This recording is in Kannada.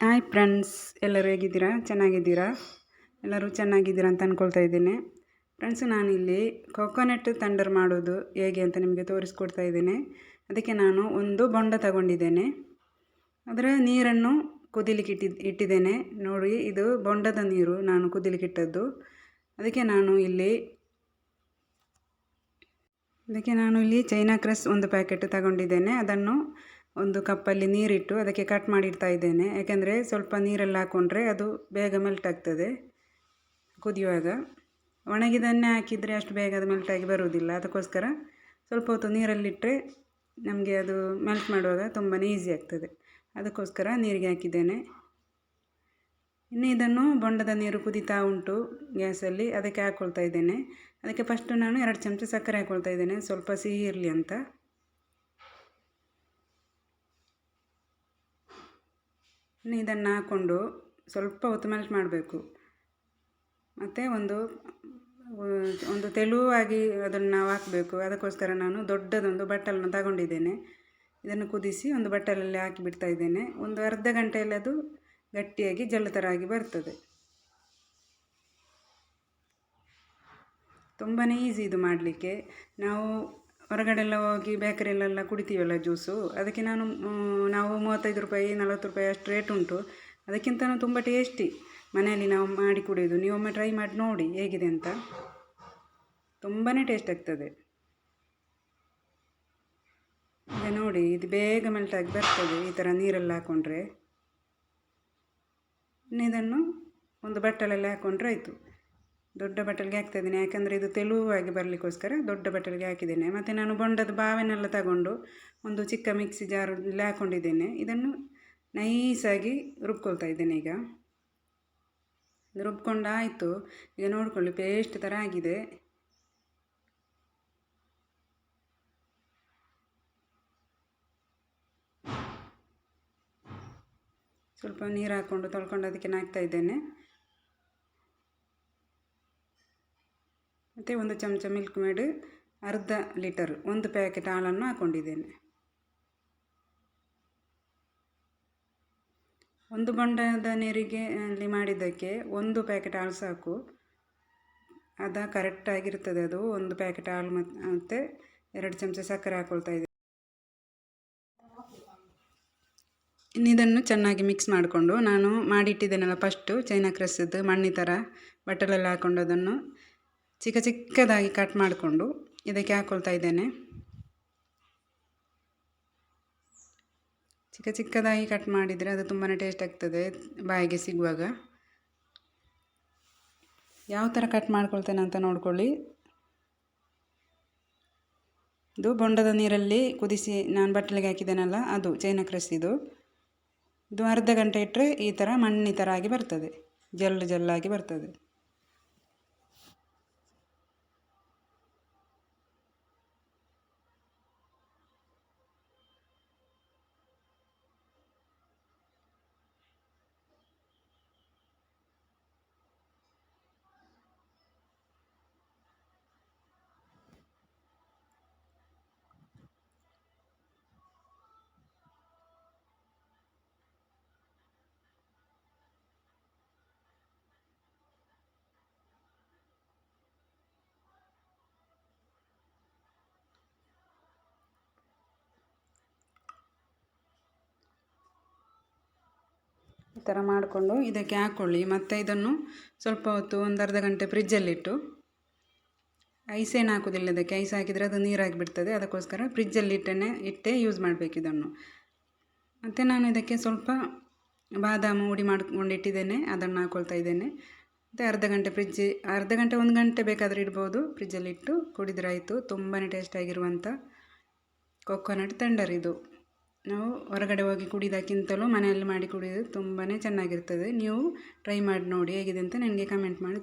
ಹಾಯ್ ಫ್ರೆಂಡ್ಸ್, ಎಲ್ಲರೂ ಹೇಗಿದ್ದೀರಾ? ಚೆನ್ನಾಗಿದ್ದೀರಾ? ಎಲ್ಲರೂ ಚೆನ್ನಾಗಿದ್ದೀರಾ ಅಂತ ಅಂದ್ಕೊಳ್ತಾ ಇದ್ದೇನೆ. ಫ್ರೆಂಡ್ಸ್, ನಾನಿಲ್ಲಿ ಕೊಕೊನಟ್ ತಂಡರ್ ಮಾಡೋದು ಹೇಗೆ ಅಂತ ನಿಮಗೆ ತೋರಿಸ್ಕೊಡ್ತಾ ಇದ್ದೇನೆ. ಅದಕ್ಕೆ ನಾನು ಒಂದು ಬೊಂಡ ತಗೊಂಡಿದ್ದೇನೆ. ಅದರ ನೀರನ್ನು ಕುದಿಲಿಕ್ಕೆ ಇಟ್ಟಿದ್ದೇನೆ. ನೋಡಿ, ಇದು ಬೊಂಡದ ನೀರು ನಾನು ಕುದಿಲಿಕ್ಕೆ ಇಟ್ಟದ್ದು. ಅದಕ್ಕೆ ನಾನು ಇಲ್ಲಿ ಚೈನಾ ಕ್ರಸ್ ಒಂದು ಪ್ಯಾಕೆಟ್ ತಗೊಂಡಿದ್ದೇನೆ. ಅದನ್ನು ಒಂದು ಕಪ್ಪಲ್ಲಿ ನೀರಿಟ್ಟು ಅದಕ್ಕೆ ಕಟ್ ಮಾಡಿಡ್ತಾ ಇದ್ದೇನೆ. ಯಾಕೆಂದರೆ ಸ್ವಲ್ಪ ನೀರಲ್ಲಿ ಹಾಕ್ಕೊಂಡ್ರೆ ಅದು ಬೇಗ ಮೆಲ್ಟ್ ಆಗ್ತದೆ ಕುದಿಯುವಾಗ. ಒಣಗಿದನ್ನೇ ಹಾಕಿದರೆ ಅಷ್ಟು ಬೇಗ ಅದು ಮೆಲ್ಟಾಗಿ ಬರುವುದಿಲ್ಲ. ಅದಕ್ಕೋಸ್ಕರ ಸ್ವಲ್ಪ ಹೊತ್ತು ನೀರಲ್ಲಿಟ್ಟರೆ ನಮಗೆ ಅದು ಮೆಲ್ಟ್ ಮಾಡುವಾಗ ತುಂಬಾ ಈಸಿ ಆಗ್ತದೆ. ಅದಕ್ಕೋಸ್ಕರ ನೀರಿಗೆ ಹಾಕಿದ್ದೇನೆ. ಇನ್ನು ಇದನ್ನು ಬೊಂಡದ ನೀರು ಕುದೀತಾ ಉಂಟು ಗ್ಯಾಸಲ್ಲಿ, ಅದಕ್ಕೆ ಹಾಕ್ಕೊಳ್ತಾ ಇದ್ದೇನೆ. ಅದಕ್ಕೆ ಫಸ್ಟು ನಾನು 2 ಚಮಚ ಸಕ್ಕರೆ ಹಾಕ್ಕೊಳ್ತಾ ಇದ್ದೇನೆ, ಸ್ವಲ್ಪ ಸಿಹಿ ಇರಲಿ ಅಂತ. ಇನ್ನು ಇದನ್ನು ಹಾಕ್ಕೊಂಡು ಸ್ವಲ್ಪ ಹೊತ್ತು ಮೆಲ್ಟ್ ಮಾಡಬೇಕು. ಮತ್ತು ಒಂದು ತೆಳುವಾಗಿ ಅದನ್ನು ನಾವು ಹಾಕಬೇಕು. ಅದಕ್ಕೋಸ್ಕರ ನಾನು ದೊಡ್ಡದೊಂದು ಬಟ್ಟಲನ್ನು ತಗೊಂಡಿದ್ದೇನೆ. ಇದನ್ನು ಕುದಿಸಿ ಒಂದು ಬಟ್ಟಲಲ್ಲಿ ಹಾಕಿ ಬಿಡ್ತಾ ಇದ್ದೇನೆ. ಒಂದು ಅರ್ಧ ಗಂಟೆಯಲ್ಲಿ ಅದು ಗಟ್ಟಿಯಾಗಿ ಜೆಲ್ ಥರ ಆಗಿ ಬರ್ತದೆ. ತುಂಬಾ ಈಸಿ ಇದು ಮಾಡಲಿಕ್ಕೆ. ನಾವು ಹೊರಗಡೆಲ್ಲ ಹೋಗಿ ಬೇಕರಿಯಲ್ಲೆಲ್ಲ ಕುಡಿತೀವಲ್ಲ ಜ್ಯೂಸು, ಅದಕ್ಕೆ ನಾವು 35 ರೂಪಾಯಿ 40 ರೂಪಾಯಿ ಅಷ್ಟು ರೇಟ್ ಉಂಟು. ಅದಕ್ಕಿಂತ ತುಂಬ ಟೇಸ್ಟಿ ಮನೆಯಲ್ಲಿ ನಾವು ಮಾಡಿ ಕುಡಿಯೋದು. ನೀವೊಮ್ಮೆ ಟ್ರೈ ಮಾಡಿ ನೋಡಿ ಹೇಗಿದೆ ಅಂತ. ತುಂಬಾ ಟೇಸ್ಟ್ ಆಗ್ತದೆ. ಈಗ ನೋಡಿ, ಇದು ಬೇಗ ಮೆಲ್ಟಾಗಿ ಬರ್ತದೆ ಈ ಥರ ನೀರಲ್ಲಿ ಹಾಕ್ಕೊಂಡ್ರೆ. ಇನ್ನು ಇದನ್ನು ಒಂದು ಬಟ್ಟಲಲ್ಲಿ ಹಾಕ್ಕೊಂಡ್ರೆ ಆಯಿತು. ದೊಡ್ಡ ಬಟ್ಟಲಿಗೆ ಹಾಕ್ತಾಯಿದ್ದೇನೆ, ಯಾಕಂದರೆ ಇದು ತೆಳುವಾಗಿ ಬರಲಿಕ್ಕೋಸ್ಕರ ದೊಡ್ಡ ಬಟ್ಟಲಿಗೆ ಹಾಕಿದ್ದೇನೆ. ಮತ್ತು ನಾನು ಬೊಂಡದ ಬಾವೆನೆಲ್ಲ ತಗೊಂಡು ಒಂದು ಚಿಕ್ಕ ಮಿಕ್ಸಿ ಜಾರಲ್ಲಿ ಹಾಕ್ಕೊಂಡಿದ್ದೇನೆ. ಇದನ್ನು ನೈಸಾಗಿ ರುಬ್ಕೊಳ್ತಾ ಇದ್ದೇನೆ. ಈಗ ರುಬ್ಕೊಂಡಾಯಿತು. ಈಗ ನೋಡಿಕೊಳ್ಳಿ, ಪೇಸ್ಟ್ ಥರ ಆಗಿದೆ. ಸ್ವಲ್ಪ ನೀರು ಹಾಕ್ಕೊಂಡು ತೊಳ್ಕೊಂಡು ಅದಕ್ಕೆ ಹಾಕ್ತಾ ಇದ್ದೇನೆ. ಮತ್ತು 1 ಚಮಚ ಮಿಲ್ಕ್ ಮೇಡ್, ಅರ್ಧ ಲೀಟರ್ 1 ಪ್ಯಾಕೆಟ್ ಹಾಲನ್ನು ಹಾಕ್ಕೊಂಡಿದ್ದೇನೆ. ಒಂದು ಬೊಂಡದ ನೀರಿಗೆ ಅಲ್ಲಿ ಮಾಡಿದ್ದಕ್ಕೆ 1 ಪ್ಯಾಕೆಟ್ ಹಾಲು ಸಾಕು. ಅದು ಕರೆಕ್ಟಾಗಿರ್ತದೆ. ಅದು 1 ಪ್ಯಾಕೆಟ್ ಹಾಲು ಮತ್ತು 2 ಚಮಚ ಸಕ್ಕರೆ ಹಾಕ್ಕೊಳ್ತಾ ಇದ್ದೇನೆ. ಇನ್ನು ಇದನ್ನು ಚೆನ್ನಾಗಿ ಮಿಕ್ಸ್ ಮಾಡಿಕೊಂಡು ನಾನು ಮಾಡಿಟ್ಟಿದ್ದೇನಲ್ಲ ಫಸ್ಟು ಚೈನಾ ಕ್ರಸ್ಸದ್ದು ಮಣ್ಣಿ ಥರ ಬಟ್ಟಲಲ್ಲಿ ಹಾಕ್ಕೊಂಡು ಅದನ್ನು ಚಿಕ್ಕದಾಗಿ ಕಟ್ ಮಾಡಿಕೊಂಡು ಇದಕ್ಕೆ ಹಾಕ್ಕೊಳ್ತಾ ಇದ್ದೇನೆ. ಚಿಕ್ಕದಾಗಿ ಕಟ್ ಮಾಡಿದರೆ ಅದು ತುಂಬಾ ಟೇಸ್ಟ್ ಆಗ್ತದೆ ಬಾಯಿಗೆ ಸಿಗುವಾಗ. ಯಾವ ಥರ ಕಟ್ ಮಾಡ್ಕೊಳ್ತೇನೆ ಅಂತ ನೋಡ್ಕೊಳ್ಳಿ. ಇದು ಬೊಂಡದ ನೀರಲ್ಲಿ ಕುದಿಸಿ ನಾನು ಬಟ್ಟಲಿಗೆ ಹಾಕಿದ್ದೇನಲ್ಲ, ಅದು ಚೈನಾ ಕ್ರಸ್. ಇದು ಅರ್ಧ ಗಂಟೆ ಇಟ್ಟರೆ ಈ ಥರ ಮಣ್ಣಿ ಥರ ಆಗಿ ಬರ್ತದೆ, ಜೆಲ್ಲಾಗಿ ಬರ್ತದೆ. ಈ ಥರ ಮಾಡಿಕೊಂಡು ಇದಕ್ಕೆ ಹಾಕ್ಕೊಳ್ಳಿ. ಮತ್ತು ಇದನ್ನು ಸ್ವಲ್ಪ ಹೊತ್ತು ಒಂದು ಅರ್ಧ ಗಂಟೆ ಫ್ರಿಜ್ಜಲ್ಲಿಟ್ಟು, ಐಸೇನು ಹಾಕೋದಿಲ್ಲ ಇದಕ್ಕೆ. ಐಸ್ ಹಾಕಿದರೆ ಅದು ನೀರಾಗಿ ಬಿಡ್ತದೆ. ಅದಕ್ಕೋಸ್ಕರ ಫ್ರಿಜ್ಜಲ್ಲಿ ಇಟ್ಟೇ ಯೂಸ್ ಮಾಡಬೇಕು ಇದನ್ನು. ಮತ್ತು ನಾನು ಇದಕ್ಕೆ ಸ್ವಲ್ಪ ಬಾದಾಮಿ ಹುಡಿ ಮಾಡ್ಕೊಂಡಿಟ್ಟಿದ್ದೇನೆ, ಅದನ್ನು ಹಾಕ್ಕೊಳ್ತಾ ಇದ್ದೇನೆ. ಮತ್ತು ಅರ್ಧ ಗಂಟೆ 1 ಗಂಟೆ ಬೇಕಾದರೆ ಇಡ್ಬೋದು. ಫ್ರಿಜ್ಜಲ್ಲಿಟ್ಟು ಕುಡಿದ್ರೆ ಆಯಿತು. ತುಂಬಾ ಟೇಸ್ಟಾಗಿರುವಂಥ ಕೊಕೊನಟ್ ತಂಡರ್ ಇದು. ನಾವು ಹೊರಗಡೆ ಹೋಗಿ ಕುಡಿಯೋದಕ್ಕಿಂತಲೂ ಮನೆಯಲ್ಲಿ ಮಾಡಿ ಕುಡಿಯೋದು ತುಂಬಾ ಚೆನ್ನಾಗಿರ್ತದೆ. ನೀವು ಟ್ರೈ ಮಾಡಿ ನೋಡಿ ಹೇಗಿದೆ ಅಂತ ನನಗೆ ಕಮೆಂಟ್ ಮಾಡಿ